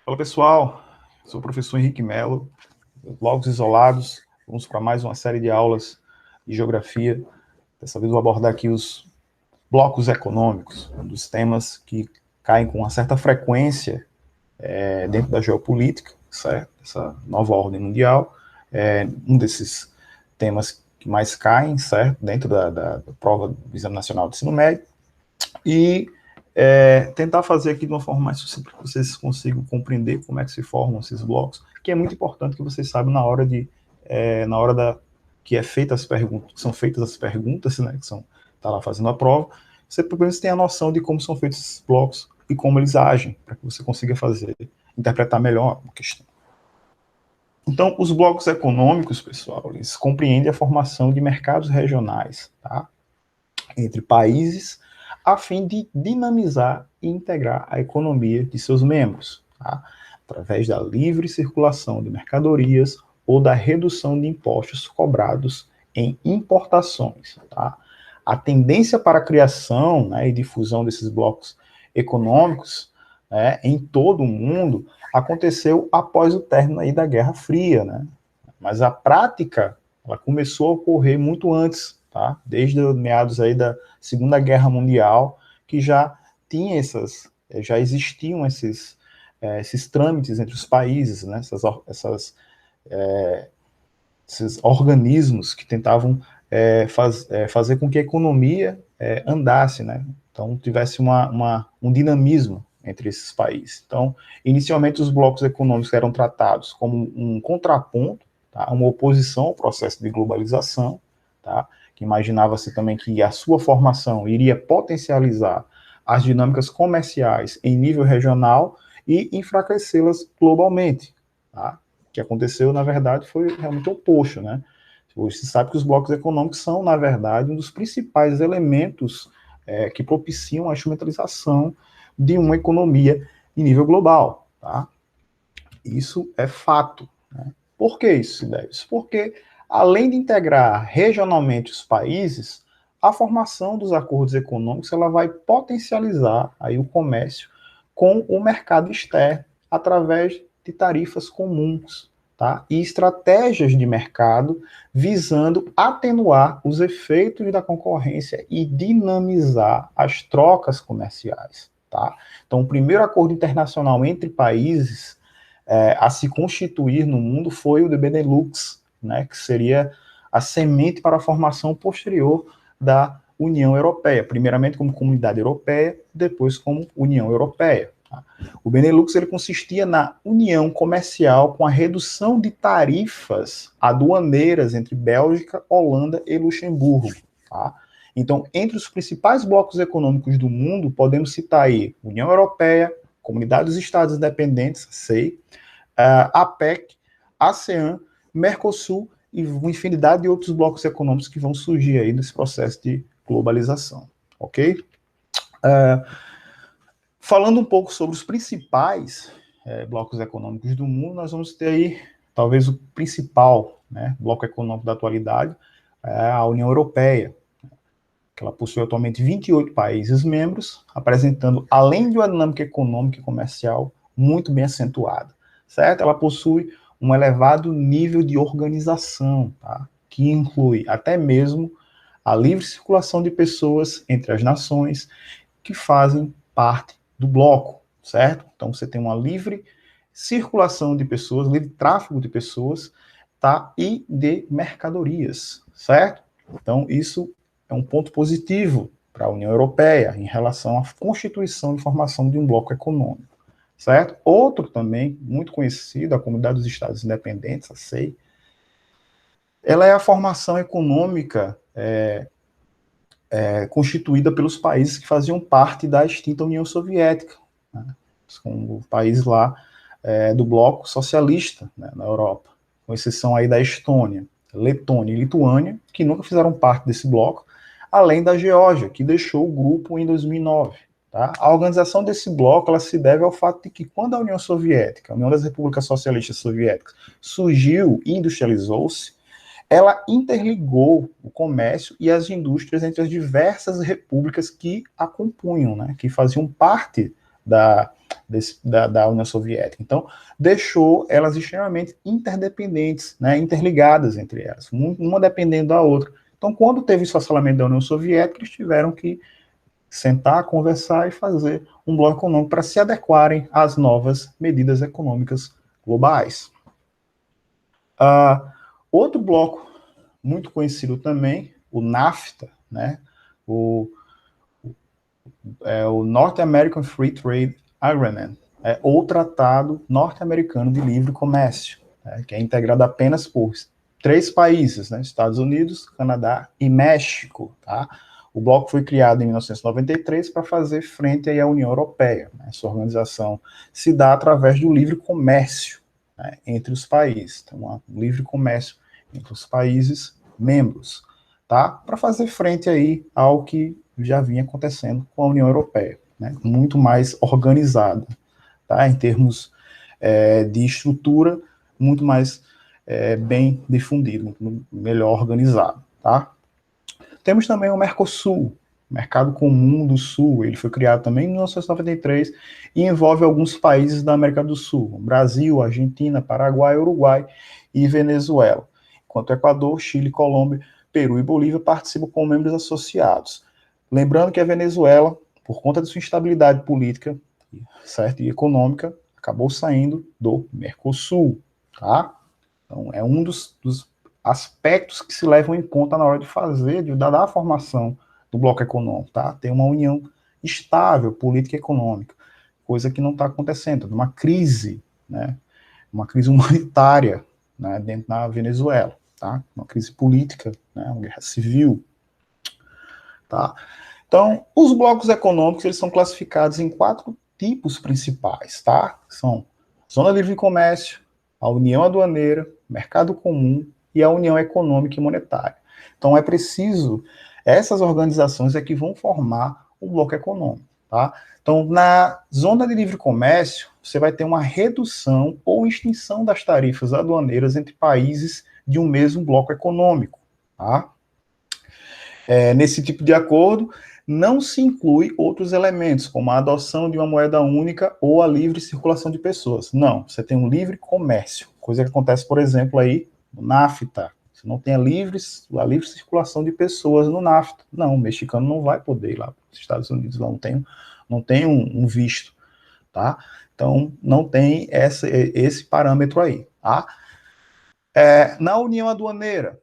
Fala pessoal, sou o professor Henrique Melo, Blocos Isolados. Vamos para mais uma série de aulas de geografia. Dessa vez vou abordar aqui os blocos econômicos, um dos temas que caem com uma certa frequência dentro da geopolítica, certo? Essa nova ordem mundial é um desses temas que mais caem, certo? Dentro da prova do Exame Nacional de Ensino Médio. E tentar fazer aqui de uma forma mais sucinta para que vocês consigam compreender como é que se formam esses blocos, que é muito importante que vocês saibam na hora que são feitas as perguntas, né, que são tá lá fazendo a prova, você pelo menos tem a noção de como são feitos esses blocos e como eles agem, para que você consiga interpretar melhor a questão. Então, os blocos econômicos, pessoal, eles compreendem a formação de mercados regionais, tá? Entre países, a fim de dinamizar e integrar a economia de seus membros, tá? Através da livre circulação de mercadorias ou da redução de impostos cobrados em importações. Tá? A tendência para a criação, né, e difusão desses blocos econômicos, né, em todo o mundo aconteceu após o término aí da Guerra Fria, né? Mas a prática ela começou a ocorrer muito antes, tá? Desde os meados aí da Segunda Guerra Mundial, que já existiam esses trâmites entre os países, né? Esses organismos que tentavam fazer com que a economia andasse, né? Então tivesse um dinamismo entre esses países. Então, inicialmente os blocos econômicos eram tratados como um contraponto, tá? Uma oposição ao processo de globalização, tá? Que imaginava-se também que a sua formação iria potencializar as dinâmicas comerciais em nível regional e enfraquecê-las globalmente, tá? O que aconteceu, na verdade, foi realmente o oposto, né? Hoje se sabe que os blocos econômicos são, na verdade, um dos principais elementos que propiciam a instrumentalização de uma economia em nível global, tá? Isso é fato, né? Por que isso se deve? Porque, além de integrar regionalmente os países, a formação dos acordos econômicos ela vai potencializar aí o comércio com o mercado externo através de tarifas comuns, tá? E estratégias de mercado visando atenuar os efeitos da concorrência e dinamizar as trocas comerciais, tá? Então, o primeiro acordo internacional entre países a se constituir no mundo foi o de Benelux, né, que seria a semente para a formação posterior da União Europeia, primeiramente como Comunidade Europeia, depois como União Europeia. Tá? O Benelux ele consistia na união comercial com a redução de tarifas aduaneiras entre Bélgica, Holanda e Luxemburgo. Tá? Então, entre os principais blocos econômicos do mundo, podemos citar aí União Europeia, Comunidade dos Estados Independentes, CEI, APEC, ASEAN, Mercosul e uma infinidade de outros blocos econômicos que vão surgir aí nesse processo de globalização, ok? Falando um pouco sobre os principais blocos econômicos do mundo, nós vamos ter aí talvez o principal, né, bloco econômico da atualidade, a União Europeia, que ela possui atualmente 28 países membros, apresentando, além de uma dinâmica econômica e comercial muito bem acentuada, certo? Ela possui um elevado nível de organização, tá? Que inclui até mesmo a livre circulação de pessoas entre as nações que fazem parte do bloco, certo? Então você tem uma livre circulação de pessoas, livre tráfego de pessoas, tá? E de mercadorias, certo? Então isso é um ponto positivo para a União Europeia em relação à constituição e formação de um bloco econômico, certo? Outro também, muito conhecido, a Comunidade dos Estados Independentes, a CEI, ela é a formação econômica constituída pelos países que faziam parte da extinta União Soviética, né? Como países lá do bloco socialista, né, na Europa, com exceção aí da Estônia, Letônia e Lituânia, que nunca fizeram parte desse bloco, além da Geórgia, que deixou o grupo em 2009. Tá? A organização desse bloco ela se deve ao fato de que quando a União Soviética, a União das Repúblicas Socialistas Soviéticas, surgiu e industrializou-se, ela interligou o comércio e as indústrias entre as diversas repúblicas que a compunham, né, que faziam parte da União Soviética. Então, deixou elas extremamente interdependentes, né, interligadas entre elas, uma dependendo da outra. Então, quando teve o esfacelamento da União Soviética, eles tiveram que sentar, conversar e fazer um bloco econômico para se adequarem às novas medidas econômicas globais. Outro bloco muito conhecido também, o NAFTA, né, o North American Free Trade Agreement, ou Tratado Norte-Americano de Livre Comércio, né, que é integrado apenas por 3 países, né, Estados Unidos, Canadá e México, tá? O bloco foi criado em 1993 para fazer frente aí à União Europeia. Né? Essa organização se dá através do livre comércio, né, entre os países. Então, um livre comércio entre os países membros, tá? Para fazer frente aí ao que já vinha acontecendo com a União Europeia, né? Muito mais organizada, tá? Em termos de estrutura, muito mais bem difundido, muito melhor organizado, tá? Temos também o Mercosul, Mercado Comum do Sul. Ele foi criado também em 1993 e envolve alguns países da América do Sul: Brasil, Argentina, Paraguai, Uruguai e Venezuela. Enquanto Equador, Chile, Colômbia, Peru e Bolívia participam como membros associados. Lembrando que a Venezuela, por conta de sua instabilidade política, certo, e econômica, acabou saindo do Mercosul, tá? Então, é um dos aspectos que se levam em conta na hora de fazer, de dar a formação do bloco econômico, tá? Ter uma união estável, política e econômica, coisa que não está acontecendo, uma crise, né? Uma crise humanitária, né, dentro da Venezuela, tá? Uma crise política, né, uma guerra civil, tá? Então, os blocos econômicos, eles são classificados em 4 tipos principais, tá? São Zona de Livre Comércio, a União Aduaneira, Mercado Comum e a União Econômica e Monetária. Então, é preciso, essas organizações é que vão formar o bloco econômico, tá? Então, na Zona de Livre Comércio, você vai ter uma redução ou extinção das tarifas aduaneiras entre países de um mesmo bloco econômico, tá? Nesse tipo de acordo, não se inclui outros elementos, como a adoção de uma moeda única ou a livre circulação de pessoas. Não, você tem um livre comércio, coisa que acontece, por exemplo, aí no NAFTA. Você não tem a livre circulação de pessoas no NAFTA. Não, o mexicano não vai poder ir lá para os Estados Unidos, não tem um visto, tá? Então, não tem esse parâmetro aí, tá? Na União Aduaneira,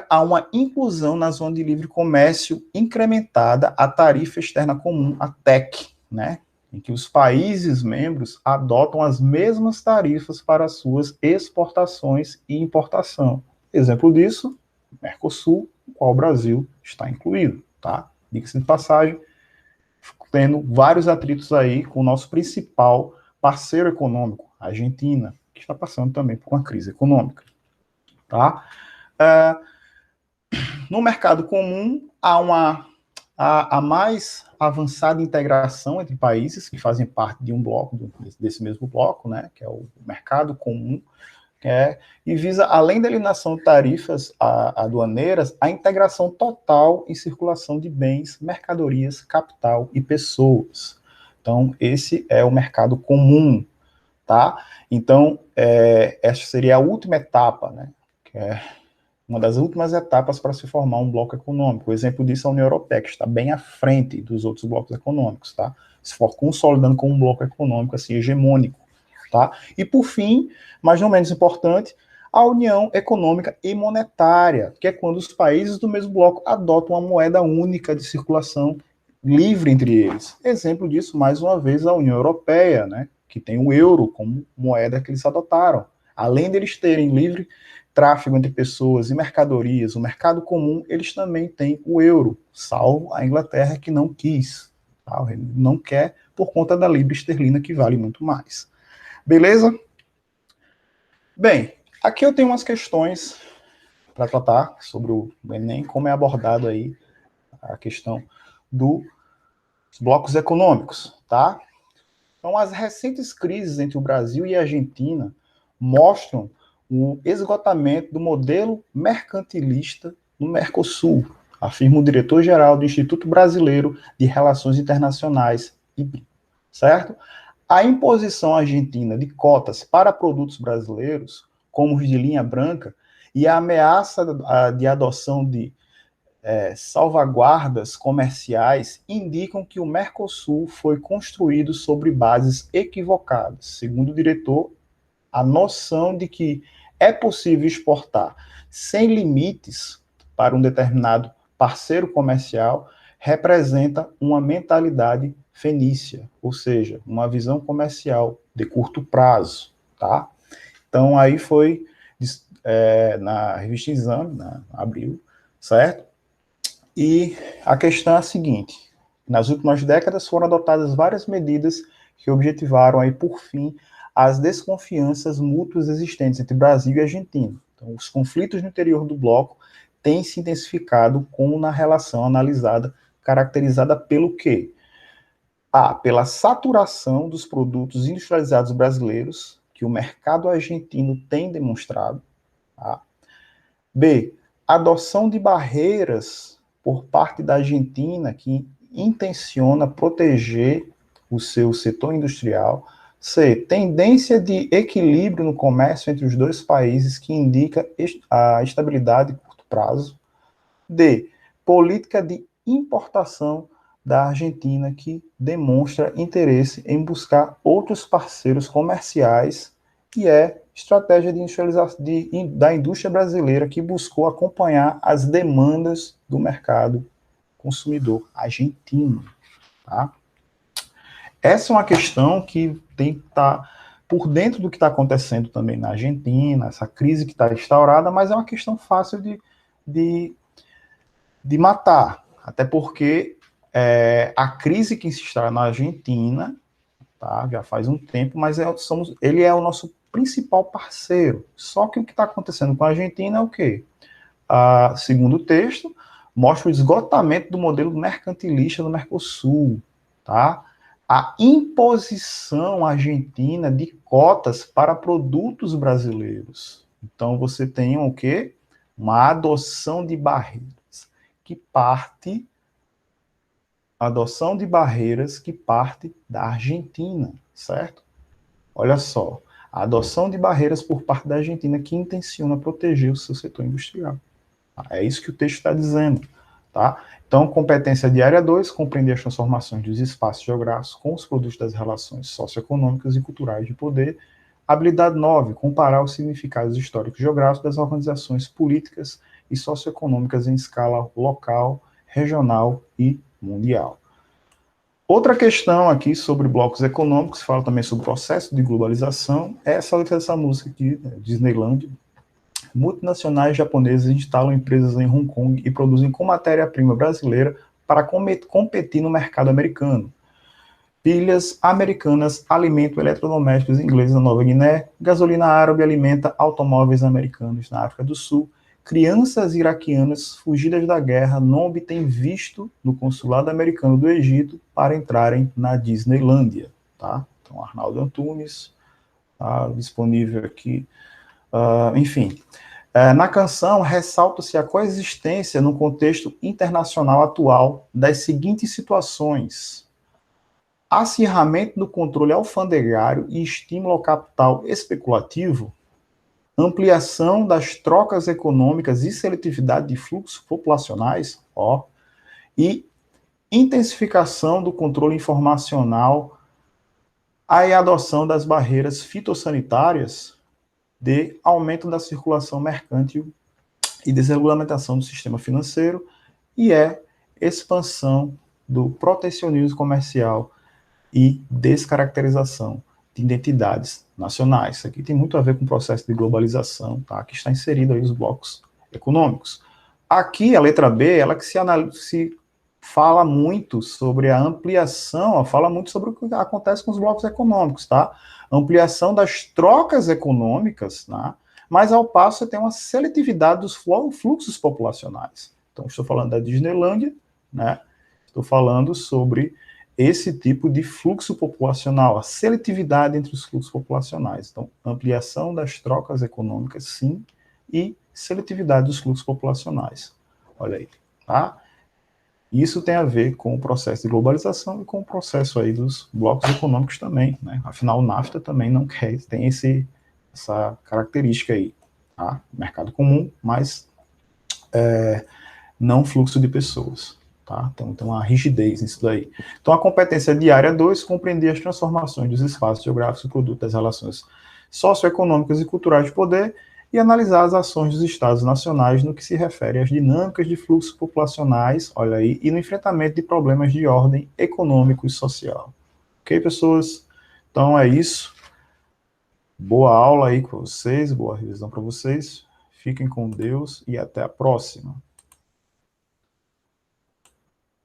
há uma inclusão na zona de livre comércio incrementada à tarifa externa comum, a TEC, né? Em que os países membros adotam as mesmas tarifas para suas exportações e importação. Exemplo disso, Mercosul, no qual o Brasil está incluído, tá? Diga-se de passagem, tendo vários atritos aí com o nosso principal parceiro econômico, a Argentina, que está passando também por uma crise econômica, tá? No mercado comum, há a mais avançada integração entre países que fazem parte de um bloco, desse mesmo bloco, né, que é o mercado comum, e visa, além da eliminação de tarifas aduaneiras, a integração total em circulação de bens, mercadorias, capital e pessoas. Então, esse é o mercado comum, tá? Então, essa seria a última etapa, né, que é uma das últimas etapas para se formar um bloco econômico. O exemplo disso é a União Europeia, que está bem à frente dos outros blocos econômicos, tá? Se for consolidando como um bloco econômico, assim, hegemônico, tá? E, por fim, mas não menos importante, a União Econômica e Monetária, que é quando os países do mesmo bloco adotam uma moeda única de circulação livre entre eles. Exemplo disso, mais uma vez, a União Europeia, né? Que tem o euro como moeda que eles adotaram. Além deles terem livre tráfego entre pessoas e mercadorias, o mercado comum, eles também têm o euro, salvo a Inglaterra que não quis, tá? Não quer por conta da libra esterlina que vale muito mais. Beleza? Bem, aqui eu tenho umas questões para tratar sobre o Enem, como é abordado aí a questão dos blocos econômicos, tá? Então, as recentes crises entre o Brasil e a Argentina mostram o esgotamento do modelo mercantilista no Mercosul, afirma o diretor-geral do Instituto Brasileiro de Relações Internacionais, IBRI, certo? A imposição argentina de cotas para produtos brasileiros, como os de linha branca, e a ameaça de adoção de salvaguardas comerciais indicam que o Mercosul foi construído sobre bases equivocadas. Segundo o diretor, a noção de que é possível exportar sem limites para um determinado parceiro comercial representa uma mentalidade fenícia, ou seja, uma visão comercial de curto prazo, tá? Então, aí foi na revista Exame, abril, certo? E a questão é a seguinte: nas últimas décadas foram adotadas várias medidas que objetivaram aí, por fim, as desconfianças mútuas existentes entre Brasil e Argentina. Então, os conflitos no interior do bloco têm se intensificado como na relação analisada, caracterizada pelo quê? A, pela saturação dos produtos industrializados brasileiros, que o mercado argentino tem demonstrado. Tá? B, adoção de barreiras por parte da Argentina, que intenciona proteger o seu setor industrial. C, tendência de equilíbrio no comércio entre os dois países, que indica a estabilidade de curto prazo. D, política de importação da Argentina, que demonstra interesse em buscar outros parceiros comerciais, e estratégia de da indústria brasileira, que buscou acompanhar as demandas do mercado consumidor argentino. Tá? Essa é uma questão que tem que estar por dentro do que está acontecendo também na Argentina, essa crise que está instaurada, mas é uma questão fácil de matar, até porque a crise que se está na Argentina, tá, já faz um tempo, mas ele é o nosso principal parceiro. Só que o que está acontecendo com a Argentina é o quê? Segundo o texto, mostra o esgotamento do modelo mercantilista do Mercosul, tá? A imposição argentina de cotas para produtos brasileiros. Então, você tem o quê? Uma adoção de barreiras que parte da Argentina, certo? Olha só, a adoção de barreiras por parte da Argentina que intenciona proteger o seu setor industrial. É isso que o texto está dizendo, tá? Então, competência de área 2, compreender as transformações dos espaços geográficos com os produtos das relações socioeconômicas e culturais de poder. Habilidade 9, comparar os significados históricos e geográficos das organizações políticas e socioeconômicas em escala local, regional e mundial. Outra questão aqui sobre blocos econômicos, fala também sobre o processo de globalização, é essa letra dessa música aqui, Disneyland. Multinacionais japonesas instalam empresas em Hong Kong e produzem com matéria-prima brasileira para competir no mercado americano. Pilhas americanas alimentam eletrodomésticos ingleses na Nova Guiné, gasolina árabe alimenta automóveis americanos na África do Sul, crianças iraquianas fugidas da guerra não obtêm visto no consulado americano do Egito para entrarem na Disneylândia. Tá? Então, Arnaldo Antunes, tá disponível aqui. Enfim, na canção ressalta-se a coexistência no contexto internacional atual das seguintes situações: acirramento do controle alfandegário e estímulo ao capital especulativo, ampliação das trocas econômicas e seletividade de fluxos populacionais, e intensificação do controle informacional, a adoção das barreiras fitossanitárias, de aumento da circulação mercantil e desregulamentação do sistema financeiro, e expansão do protecionismo comercial e descaracterização de identidades nacionais. Isso aqui tem muito a ver com o processo de globalização, tá? Que está inserido aí os blocos econômicos. Aqui, a letra B, ela que se fala muito sobre a ampliação, fala muito sobre o que acontece com os blocos econômicos, tá? Ampliação das trocas econômicas, né? Mas ao passo você tem uma seletividade dos fluxos populacionais. Então, estou falando da Disneylândia, né? Estou falando sobre esse tipo de fluxo populacional, a seletividade entre os fluxos populacionais. Então, ampliação das trocas econômicas, sim, e seletividade dos fluxos populacionais. Olha aí, tá? Isso tem a ver com o processo de globalização e com o processo aí dos blocos econômicos também, né? Afinal, o NAFTA também não quer, tem essa característica aí, tá? Mercado comum, mas não fluxo de pessoas, tá? Então tem uma rigidez nisso daí. Então a competência de área 2 compreendia as transformações dos espaços geográficos, produto das relações socioeconômicas e culturais de poder e analisar as ações dos estados nacionais no que se refere às dinâmicas de fluxos populacionais, olha aí, e no enfrentamento de problemas de ordem econômico e social. Ok, pessoas? Então é isso. Boa aula aí com vocês, boa revisão para vocês. Fiquem com Deus e até a próxima.